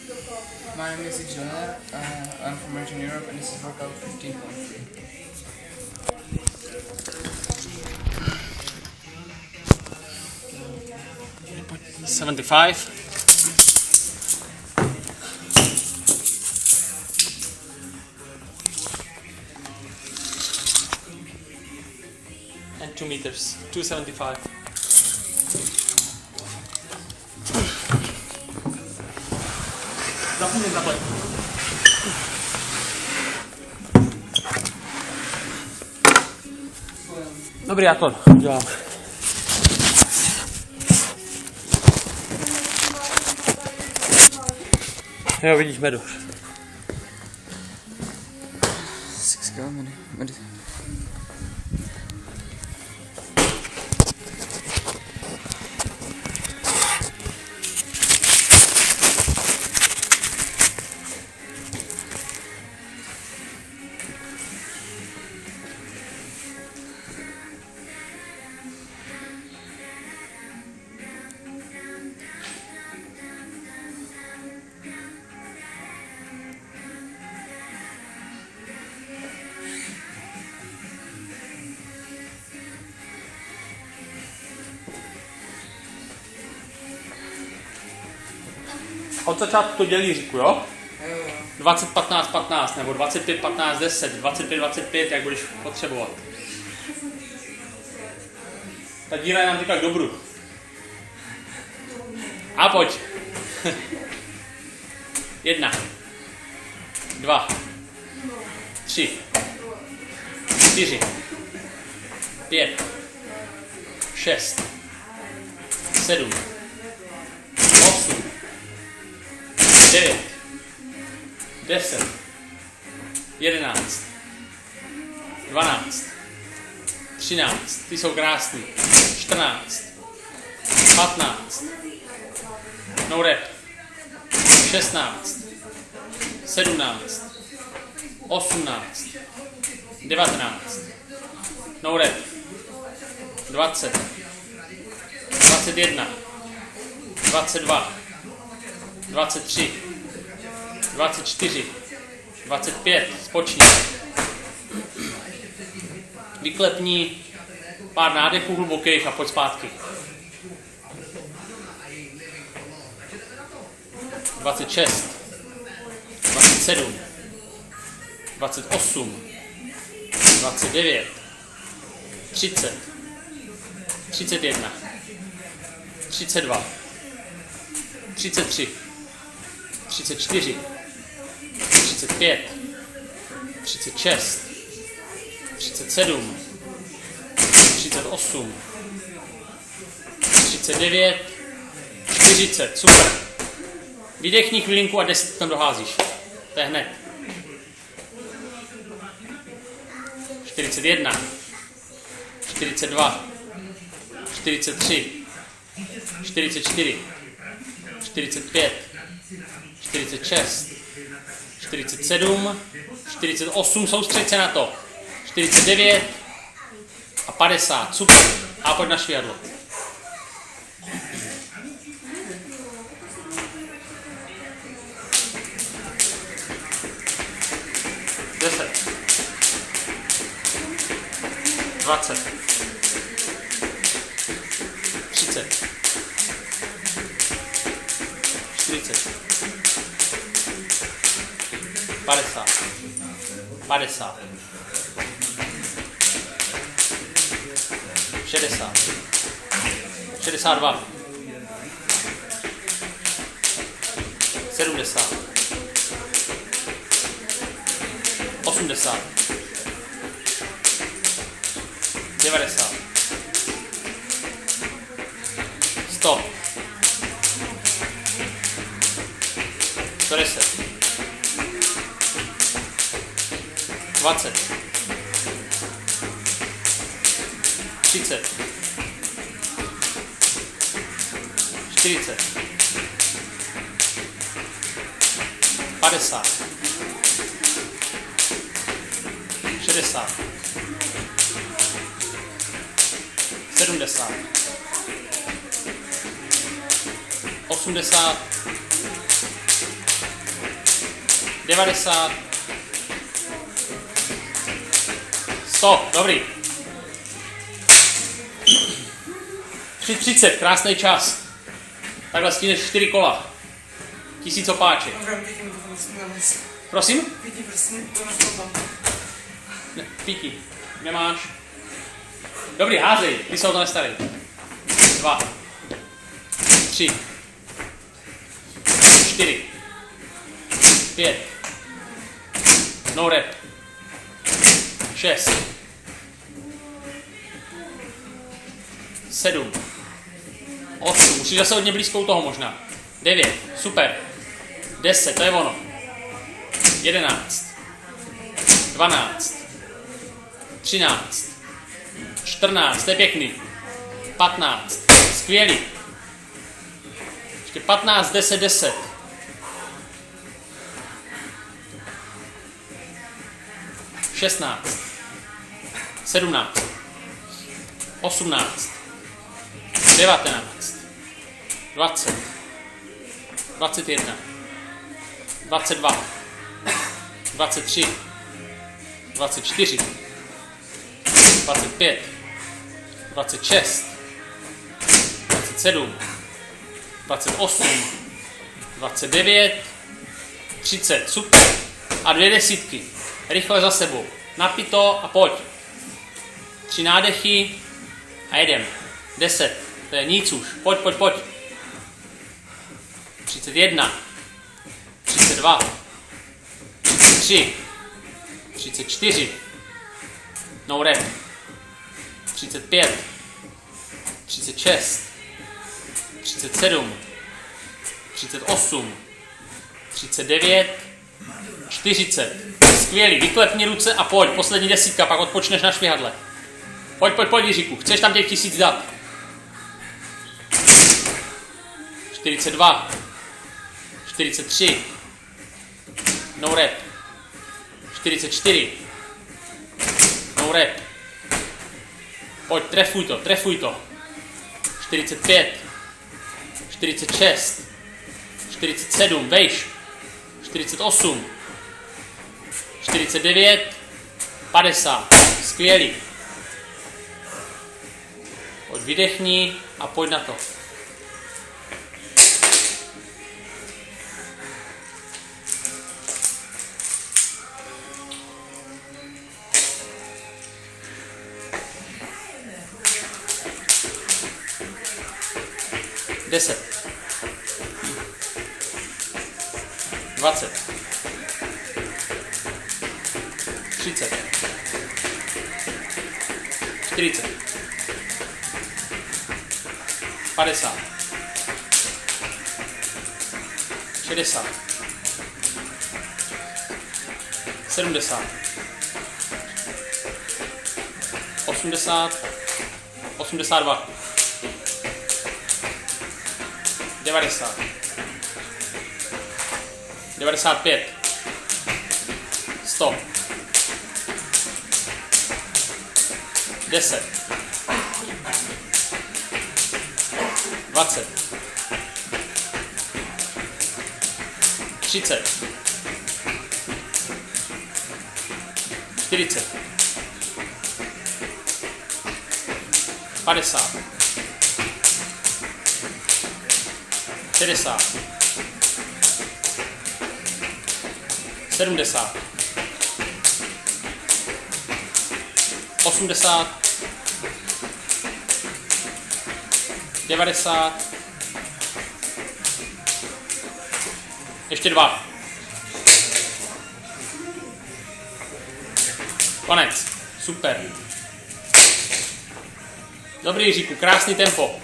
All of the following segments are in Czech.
My name is Ijana. I'm from Eastern Europe and this is workout 15.3. 75. And 2 meters, 275. Zapomněj. Dobrý, já to dělám. Jo, vidíš medu. 6 kg medy. Od začátku to dělířku, jo? 20, 15, 15, nebo 25, 15, 10, 25, 25, jak budeš potřebovat. Ta díra je nám říká k dobru. A pojď. 1, 2, 3, 4, 5, 6, 7, 8, 9, 10, 11, 12, 13, ty jsou krásný, 14, 15, no rep, 16, 17, 18, 19, no rep, 20, 21, 22, 23, 24, 25, spočni. Vyklepni pár nádechů hlubokých a pojď zpátky. 26, 27, 28, 29, 30, 31, 32, 33, 34, 35, 36, 37, 38, 39, 40, super. Vydechni chvilinku a 10 tam doházíš. To je hned. 41, 42, 43, 44, 45, 46, 47, 48, soustřeď se na to, 49 a 50, super, a pojď na švihadlo. Deset, 20, 30, 40, 50, 50, 60, 62, 70, 80, 90, 100, 110, 20, 30, 40, 50, 60, 70, 80, 90, 100, dobrý. 3:30, krásný čas. Takhle stíneš 4 kola. 1000 opáček. Prosím? Ne, píky. Nemáš. Dobrý, házej, ty se o to nestarý. 2, 3, 4, 5, no rep, 6, 7, 8, musíš zase hodně blízko u toho možná, 9, super, 10, to je ono, 11, 12, 13, 14, to je pěkný, 15, skvělý, ještě 15, 10, 10, 16, 17, 18, 19, 20, 21, 22, 23, 24, 25, 26, 27, 28, 29, 30, super. A 2 desítky. Rychle za sebou. Napij to a pojď. 3 nádechy a jedem. 10. To je nic už. Pojď, pojď, pojď. 31, 32, 33, 34, no rep, 35, 36, 37, 38, 39, 40. Skvělý, vyklepni ruce a pojď, poslední desítka, pak odpočneš na švihadle. Pojď, pojď, pojď, Jiříku, chceš tam těch 1000 dát. 42, 43, no rep, 44, no rep. Pojď, trefuj to. 45, 46, 47, vejš, 48, 49, 50, skvělý. Pojď, vydechni a pojď na to. Deset. 20. 30. 40. 50. 60. 70. 80. 82. 90. 95. 100. 10. 20. 30. 40. 50. 60. 70. 80. 90. Ještě 2. Konec. Super. Dobrý, Jiříku, krásný tempo.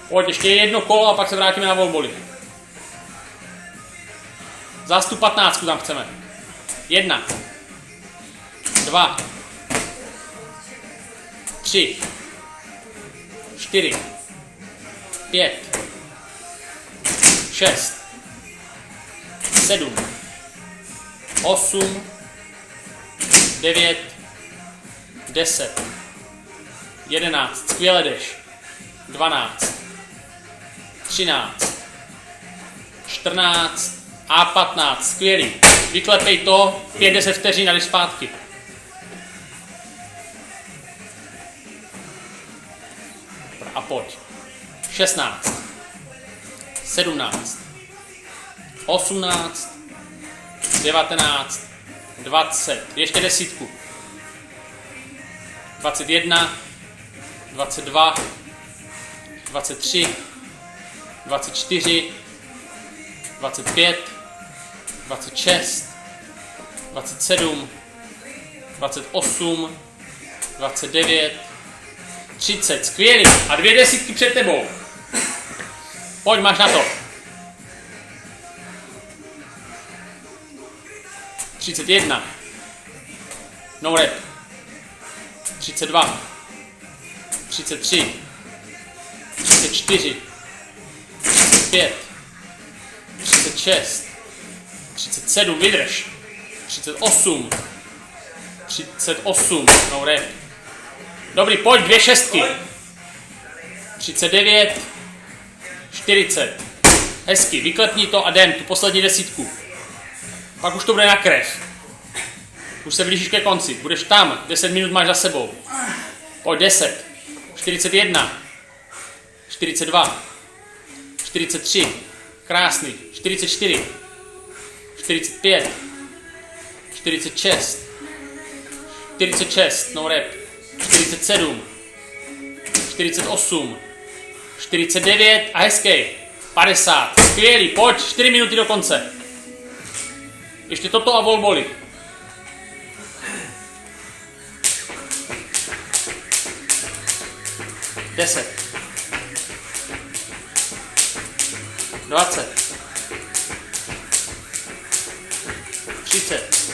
Pojď, ještě jedno kolo a pak se vrátíme na volboli. Zástup 15 tam chceme. 1, 2, 3, 4, 5, 6, 7, 8, 9, 10, 11, skvěle jdeš. 12, 13, 14, A 15, skvělý. Vyklepej to, 5-10 vteřin a jdeš zpátky. A pojď. 16, 17, 18, 19, 20, ještě desítku. 21, 22, 23, 24, 25, 26, 27, 28, 29, 30, skvělý. A 2 desítky před tebou. Pojď, máš na to. 31. No rep. 32. 33. 34. 35. 36. 37. Vydrž. 38. 38. No rep. Dobrý, pojď, 2 šestky. 39. 40. Hezky, vyklepni to a jdem, tu poslední desítku. Pak už to bude na krev. Už se blížíš ke konci. Budeš tam, 10 minut máš za sebou. Pojď 10. 41. 42. 43. Krásný. 44. 45. 46. 46. No rep. 47. 48. 49 a hezký. 50. Skvělý, pojď, 4 minuty do konce. Ještě toto a volboli. Deset. 20. 30.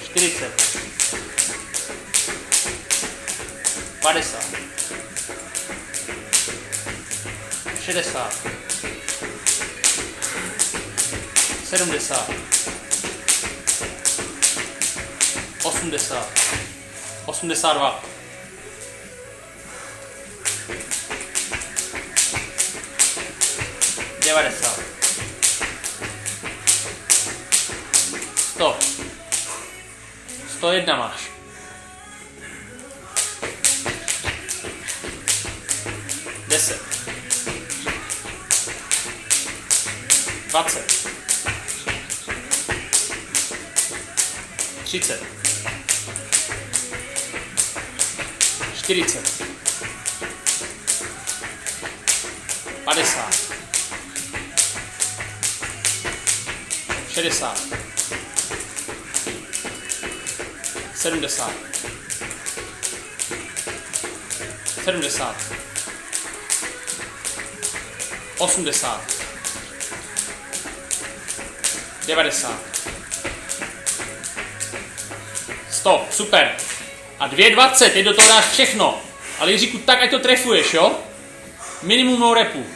40. 50. 60. 70. 80. 82. 90. 100. 101 máš. 10. 20. 30. 40. 50. 60. 70. 70. 80. 90. 100, super. A 2,20, teď do toho dáš všechno. Ale Jiříku, tak ať to trefuješ, jo? Minimum no repu.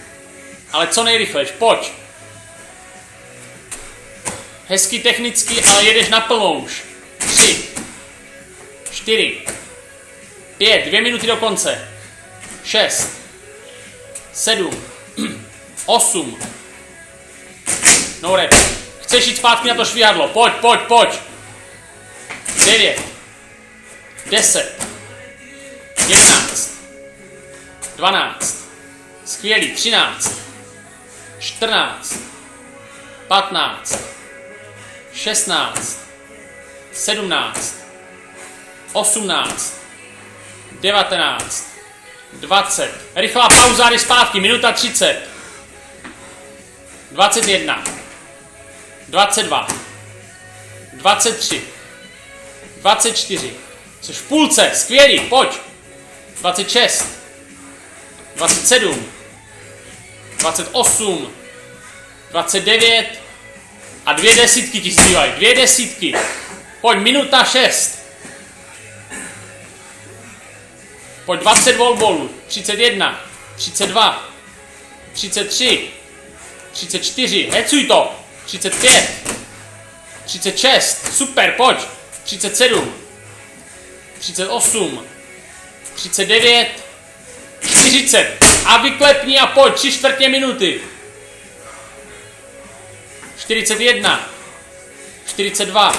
Ale co nejrychlejš, pojď. Hezky technicky, ale jedeš naplno už. 3, 4, 5, 2 minuty do konce. 6, 7, 8. No rep. Chceš jít zpátky na to švihadlo, pojď, pojď, pojď. 9, 10, 11, 12, skvělý, 13, 14, 15, 16, 17, 18, 19, 20. Rychlá pauza, jdeš zpátky, minuta 30. 21, 22, 23, 24. Jsi v půlce, skvělý, pojď. 26, 27, 28, 29 a 2 desítky ti zbývají, 2 desítky. Pojď, minuta 6. Pojď 20 volbolů, 31, 32, 33, 34, hecuj to, 35, 36, super, pojď, 37, 38, 39, 40 a vyklepni a pojď, 3/4 minuty. 41, 42,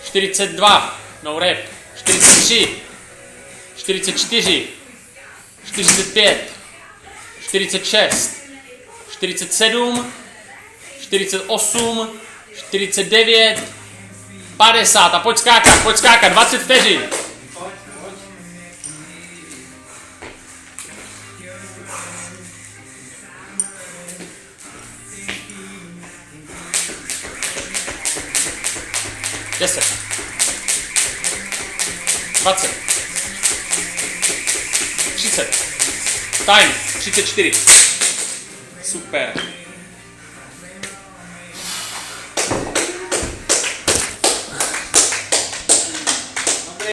42, no rep, 43, 44, 45, 46, 47, 48, 49, 50 a pojď skákat, 20 vteřin. Deset. 20. 30. Time. 34. Super.